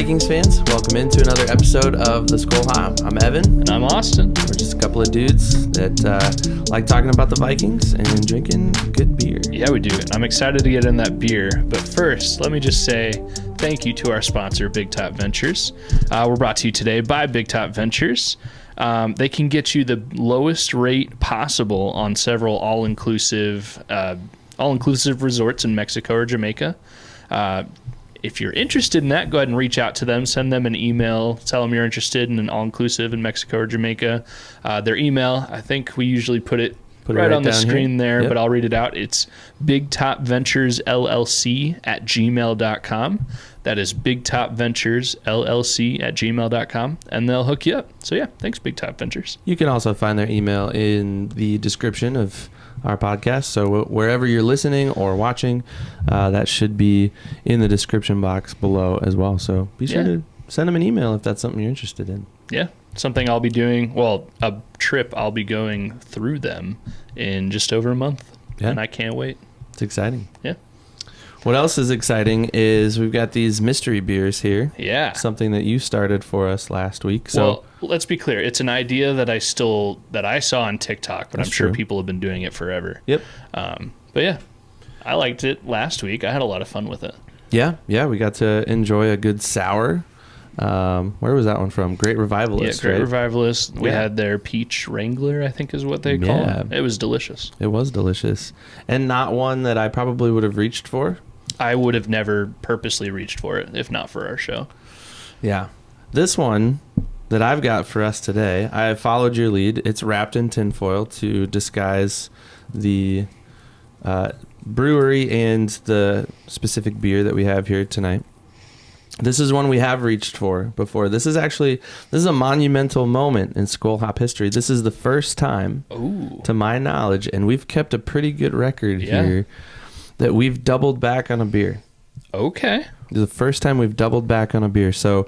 Vikings fans? Welcome into another episode of the Skol Hop. I'm Evan. And I'm Austin. We're just a couple of dudes that like talking about the Vikings and drinking good beer. Yeah, we do. And I'm excited to get in that beer. But first, let me just say thank you to our sponsor, Big Top Ventures. We're brought to you today by Big Top Ventures. They can get you the lowest rate possible on several all-inclusive resorts in Mexico or Jamaica. If you're interested in that, go ahead and reach out to them. Send them an email. Tell them you're interested in an all-inclusive in Mexico or Jamaica. Their email, I think we usually put it right on the screen there, yep. But I'll read it out. It's bigtopventuresllc@gmail.com. That is bigtopventuresllc@gmail.com, and they'll hook you up. So yeah, thanks, Big Top Ventures. You can also find their email in the description of our podcast. So wherever you're listening or watching, that should be in the description box below as well. So be sure to send them an email if that's something you're interested in. Yeah, something I'll be doing. Well, a trip I'll be going through them in just over a month. Yeah. And I can't wait. It's exciting. Yeah. What else is exciting is we've got these mystery beers here. Yeah. Something that you started for us last week. So well, let's be clear. It's an idea that I saw on TikTok, but I'm sure people have been doing it forever. Yep. But yeah, I liked it last week. I had a lot of fun with it. Yeah. We got to enjoy a good sour. Where was that one from? Great Revivalist. Yeah, Great Revivalist. We had their Peach Wrangler, I think is what they call it. It was delicious. It was delicious. And not one that I probably would have reached for. I would have never purposely reached for it if not for our show. Yeah. This one that I've got for us today, I have followed your lead. It's wrapped in tinfoil to disguise the brewery and the specific beer that we have here tonight. This is one we have reached for before. This is a monumental moment in Skol Hop history. This is the first time, to my knowledge, and we've kept a pretty good record here, that we've doubled back on a beer. Okay. This is the first time we've doubled back on a beer. So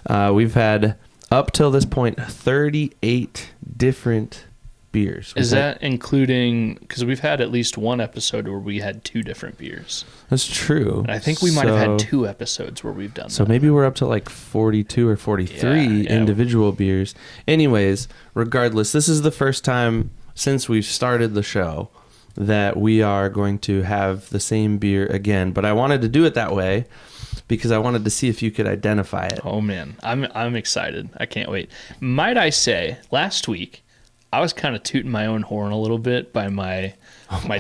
we've had, up till this point, 38 different beers. Is that including, because we've had at least one episode where we had two different beers. That's true. And I think we might have had two episodes where we've done that. So maybe we're up to like 42 or 43 individual beers. Anyways, regardless, this is the first time since we've started the show that we are going to have the same beer again. But I wanted to do it that way because I wanted to see if you could identify it. Oh man, I'm excited. I can't wait. Might I say, last week I was kind of tooting my own horn a little bit by my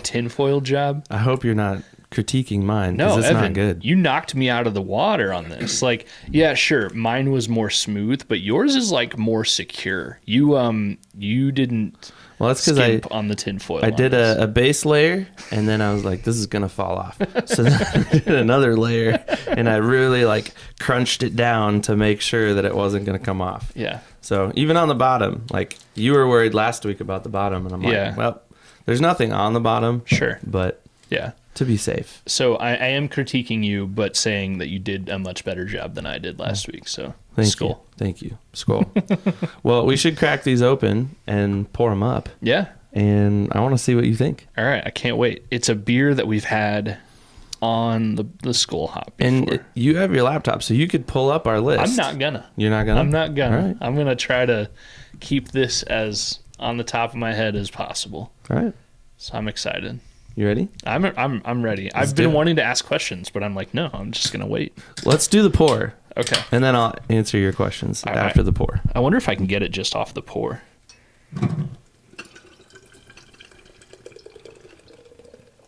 tinfoil job. I hope you're not critiquing mine. No, it's Evan, not good. You knocked me out of the water on this. Like, yeah, sure, mine was more smooth, but yours is like more secure. You didn't. Well, that's because on the tinfoil. I did a base layer, and then I was like, this is gonna fall off. So then I did another layer, and I really like crunched it down to make sure that it wasn't gonna come off. Yeah. So even on the bottom, like you were worried last week about the bottom, and I'm like, well, there's nothing on the bottom. Sure. But yeah, to be safe. So I am critiquing you, but saying that you did a much better job than I did last week. So Skol. Thank you. Skol. Well, we should crack these open and pour them up. Yeah. And I want to see what you think. All right. I can't wait. It's a beer that we've had on the Skol Hop before. And you have your laptop, so you could pull up our list. I'm not gonna. You're not gonna? I'm not gonna. All right. I'm gonna try to keep this as on the top of my head as possible. All right. So I'm excited. You ready? I'm ready. I've been wanting to ask questions, but I'm like, no, I'm just gonna wait. Let's do the pour. Okay. And then I'll answer your questions after the pour. I wonder if I can get it just off the pour.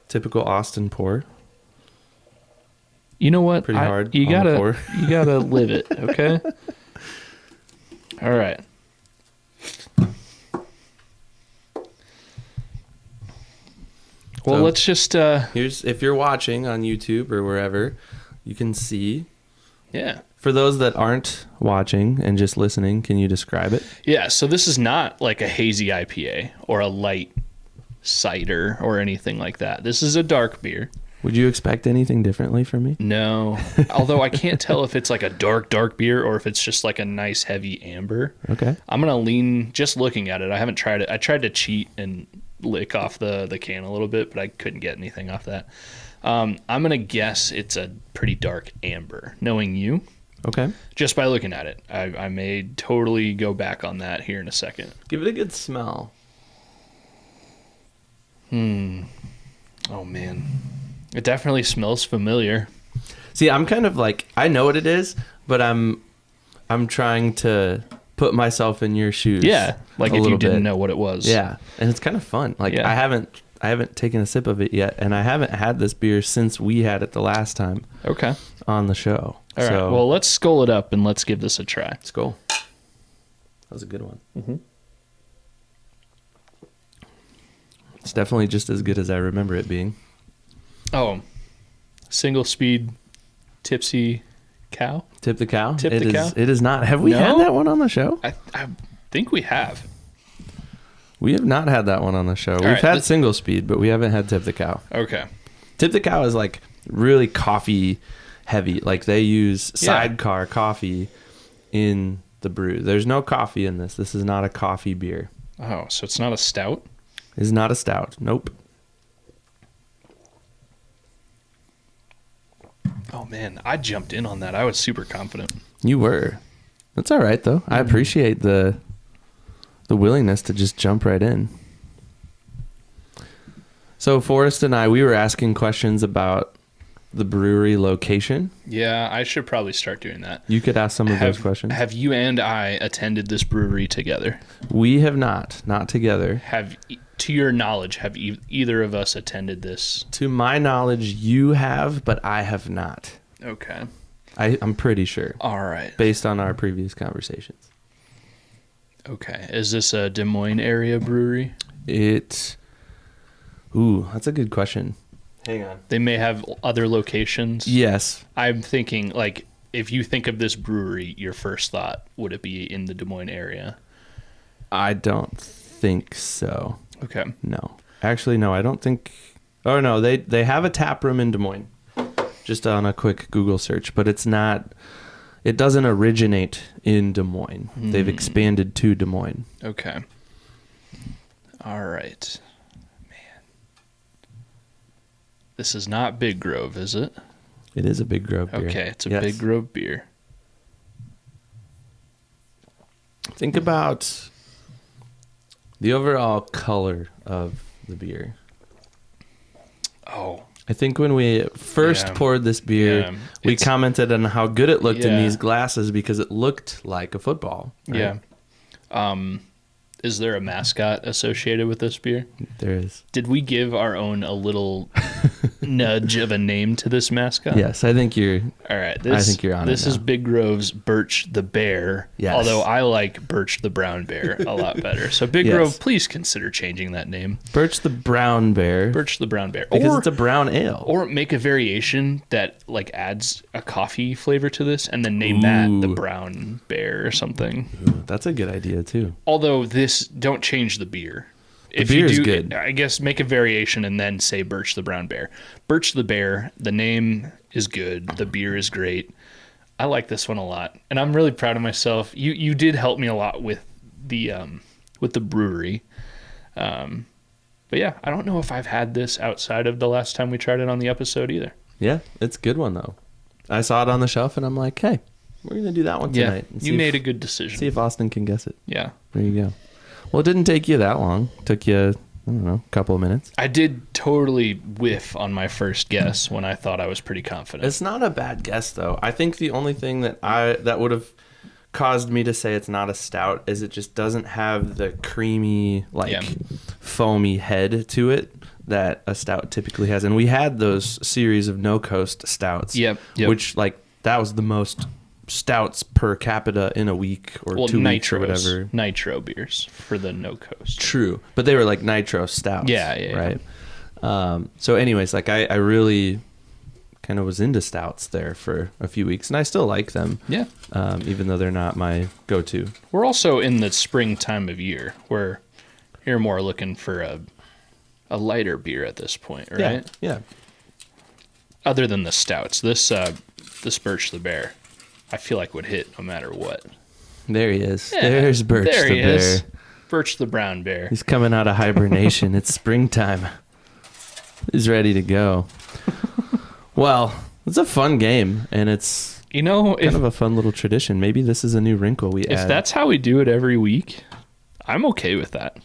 Typical Austin pour. You know what? Pretty hard. You gotta live it. Okay. All right. Well, so let's just. Here's, if you're watching on YouTube or wherever, you can see. Yeah. For those that aren't watching and just listening, can you describe it? Yeah. So this is not like a hazy IPA or a light cider or anything like that. This is a dark beer. Would you expect anything differently from me? No. Although I can't tell if it's like a dark beer or if it's just like a nice heavy amber. Okay. I'm going to lean, just looking at it. I haven't tried it. I tried to cheat and lick off the can a little bit, but I couldn't get anything off that. I'm going to guess it's a pretty dark amber, knowing you. Okay. just by looking at it. I may totally go back on that here in a second. Give it a good smell. Oh man, it definitely smells familiar. See, I'm kind of like, I know what it is, but I'm trying to put myself in your shoes. Yeah, like a if you little didn't bit. know what it was. Yeah, and it's kind of fun. Like Yeah. I haven't taken a sip of it yet, and I haven't had this beer since we had it the last time Okay. on the show. All right. Well, let's Skol it up and let's give this a try. Skol. That was a good one. Mm-hmm. It's definitely just as good as I remember it being. Oh, single speed, tipsy cow. Tip the cow. Tip the cow? It is not. Have we No? had that one on the show? I think we have. We have not had that one on the show. We've right, had single speed, but we haven't had tip the cow. Okay. Tip the cow is like really coffee heavy. Like they use sidecar coffee in the brew. There's no coffee in this. This is not a coffee beer. Oh, so it's not a stout? It's not a stout. Nope. Oh man, I jumped in on that. I was super confident. You were. That's all right though. I appreciate the willingness to just jump right in. So Forrest and I, we were asking questions about the brewery location. Yeah, I should probably start doing that. You could ask some of those questions. Have you and I attended this brewery together? We have not together. To your knowledge, have either of us attended this? To my knowledge, you have, but I have not. Okay. I'm pretty sure, All right. based on our previous conversations. Okay. Is this a Des Moines area brewery? That's a good question. Hang on. They may have other locations. Yes. I'm thinking, like, if you think of this brewery, your first thought, would it be in the Des Moines area? I don't think so. Okay. No. Actually, no, I don't think... Oh, no, they have a tap room in Des Moines. Just on a quick Google search. But it's not... It doesn't originate in Des Moines. They've expanded to Des Moines. Okay. All right. This is not Big Grove, is it? It is a Big Grove beer. Okay, it's a Yes. Big Grove beer. Think about the overall color of the beer. Oh, I think when we first Yeah. poured this beer, Yeah. we It's- commented on how good it looked in Yeah. these glasses because it looked like a football. right? yeah. Is there a mascot associated with this beer? There is. Did we give our own a little nudge of a name to this mascot? Yes, I think you're... All right. I think you're on it This is now. Big Grove's Burch the Bear. Yes. Although I like Burch the Brown Bear a lot better. So Big Yes. Grove, please consider changing that name. Birch the Brown Bear. Burch the Brown Bear. Because it's a brown ale. Or make a variation that like adds a coffee flavor to this, and then name that the Ooh. Brown Bear or something. Ooh, that's a good idea, too. Although don't change the beer. If beer you is do, good. I guess make a variation and then say Burch the Brown Bear. Burch the Bear. The name is good. The beer is great. I like this one a lot, and I'm really proud of myself. You did help me a lot with the brewery. But yeah, I don't know if I've had this outside of the last time we tried it on the episode either. Yeah, it's a good one, though. I saw it on the shelf, and I'm like, hey, we're going to do that one tonight. and you see made if, a good decision. See if Austin can guess it. Yeah. There you go. Well, it didn't take you that long. It took you, I don't know, a couple of minutes. I did totally whiff on my first guess when I thought I was pretty confident. It's not a bad guess, though. I think the only thing that would have caused me to say it's not a stout is it just doesn't have the creamy, foamy head to it that a stout typically has. And we had those series of No Coast stouts, Yep. which, that was the most stouts per capita in a week or 2 weeks or whatever. Nitro beers for the No Coast. True. But they were like nitro stouts. Yeah. Right? So anyways, I really kind of was into stouts there for a few weeks, and I still like them. Yeah. Even though they're not my go-to. We're also in the spring time of year where you're more looking for a lighter beer at this point, right? Yeah. Other than the stouts, this Burch the Bear, I feel like would hit no matter what. There he is. Yeah, There's Burch there the he bear. is. Burch the Brown Bear. He's coming out of hibernation. It's springtime. He's ready to go. Well, it's a fun game, and it's Kind of a fun little tradition. Maybe this is a new wrinkle we add. If that's how we do it every week, I'm okay with that.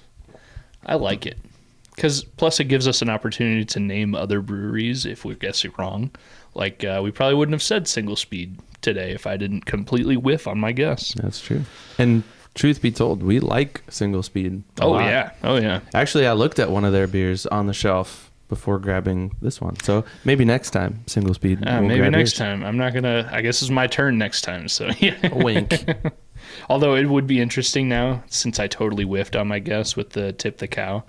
I like it. Because plus it gives us an opportunity to name other breweries if we guess it wrong. Like we probably wouldn't have said Single Speed today if I didn't completely whiff on my guess. That's true. And truth be told, we like Single Speed a lot. Yeah. Actually, I looked at one of their beers on the shelf before grabbing this one. So maybe next time, Single Speed. Maybe next time. I'm not going to... I guess it's my turn next time. So yeah. Wink. Although it would be interesting now, since I totally whiffed on my guess with the Tip the Cow,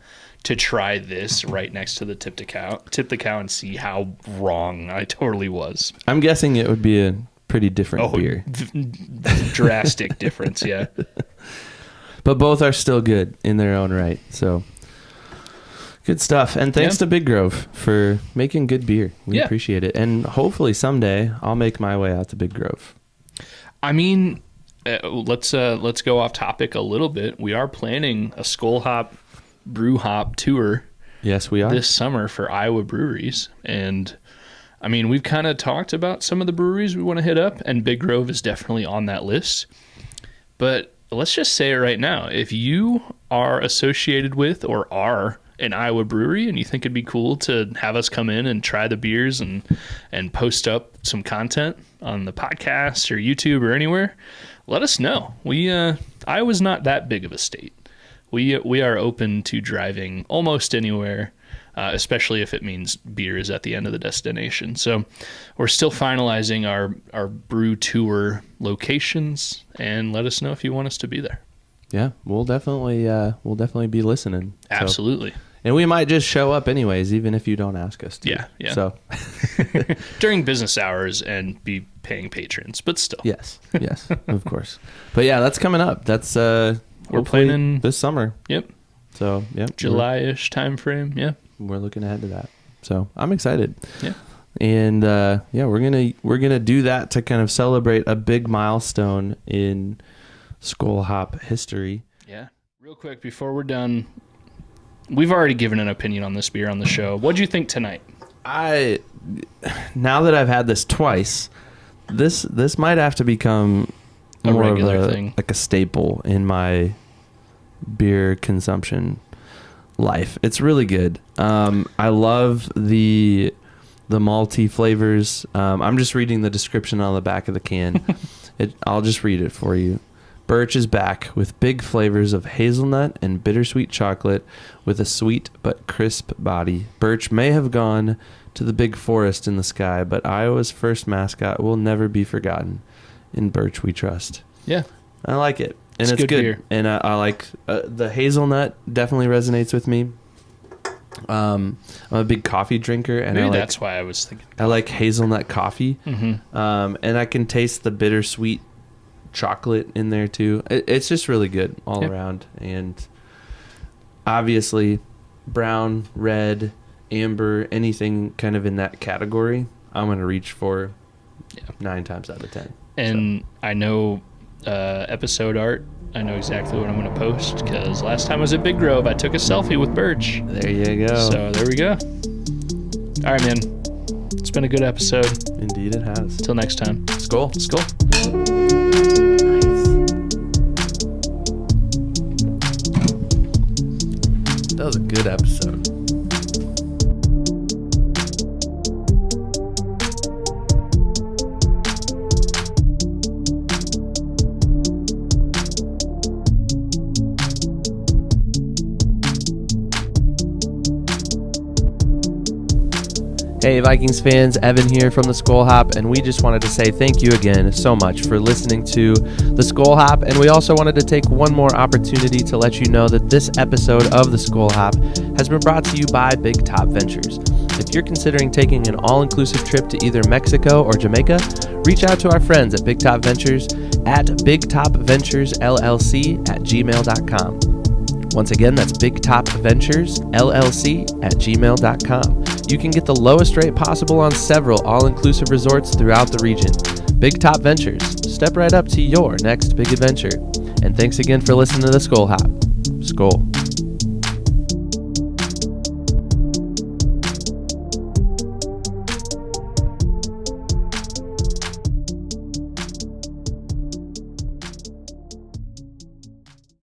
to try this right next to the Tip the Cow and see how wrong I totally was. I'm guessing it would be a pretty different beer. Drastic difference, yeah. But both are still good in their own right. So good stuff. And thanks to Big Grove for making good beer. We appreciate it. And hopefully someday I'll make my way out to Big Grove. I mean, let's go off topic a little bit. We are planning a Skol Hop Brew Hop tour. Yes, we are. This summer for Iowa breweries. And I mean, we've kind of talked about some of the breweries we want to hit up, and Big Grove is definitely on that list. But let's just say it right now. If you are associated with or are an Iowa brewery and you think it'd be cool to have us come in and try the beers and post up some content on the podcast or YouTube or anywhere, let us know. Iowa's not that big of a state. We are open to driving almost anywhere, especially if it means beer is at the end of the destination. So we're still finalizing our brew tour locations, and let us know if you want us to be there. Yeah, we'll definitely be listening. Absolutely. So, and we might just show up anyways, even if you don't ask us to. Yeah. So during business hours and be paying patrons, but still. Yes, of course. But yeah, that's coming up. That's we're planning this summer. Yep. So July-ish time frame. Yeah. We're looking ahead to that. So I'm excited. Yeah. And we're gonna do that to kind of celebrate a big milestone in Skol Hop history. Yeah. Real quick before we're done, we've already given an opinion on this beer on the show. What'd you think tonight? Now that I've had this twice, this might have to become a more regular of thing, like a staple in my beer consumption life. It's really good. I love the malty flavors. I'm just reading the description on the back of the can. I'll just read it for you. Burch is back with big flavors of hazelnut and bittersweet chocolate with a sweet but crisp body. Burch may have gone to the big forest in the sky, but Iowa's first mascot will never be forgotten. In Burch we trust. Yeah. I like it. And it's good. Beer. And I like the hazelnut definitely resonates with me. I'm a big coffee drinker, and maybe that's why I was thinking. I like hazelnut coffee. Mm-hmm. And I can taste the bittersweet chocolate in there too. It's just really good all around. And obviously brown, red, amber, anything kind of in that category, I'm going to reach for 9 times out of 10. And I know episode art, I know exactly what I'm going to post, because last time I was at Big Grove, I took a selfie with Burch. There you go. So there we go. All right, man. It's been a good episode. Indeed it has. Till next time. Skol. Skol. That was a good episode. Hey Vikings fans, Evan here from the Skol Hop, and we just wanted to say thank you again so much for listening to the Skol Hop, and we also wanted to take one more opportunity to let you know that this episode of the Skol Hop has been brought to you by Big Top Ventures. If you're considering taking an all-inclusive trip to either Mexico or Jamaica, reach out to our friends at Big Top Ventures at bigtopventuresllc@gmail.com. Once again, that's bigtopventuresllc@gmail.com. You can get the lowest rate possible on several all-inclusive resorts throughout the region. Big Top Ventures. Step right up to your next big adventure. And thanks again for listening to the Skol Hop. Skol.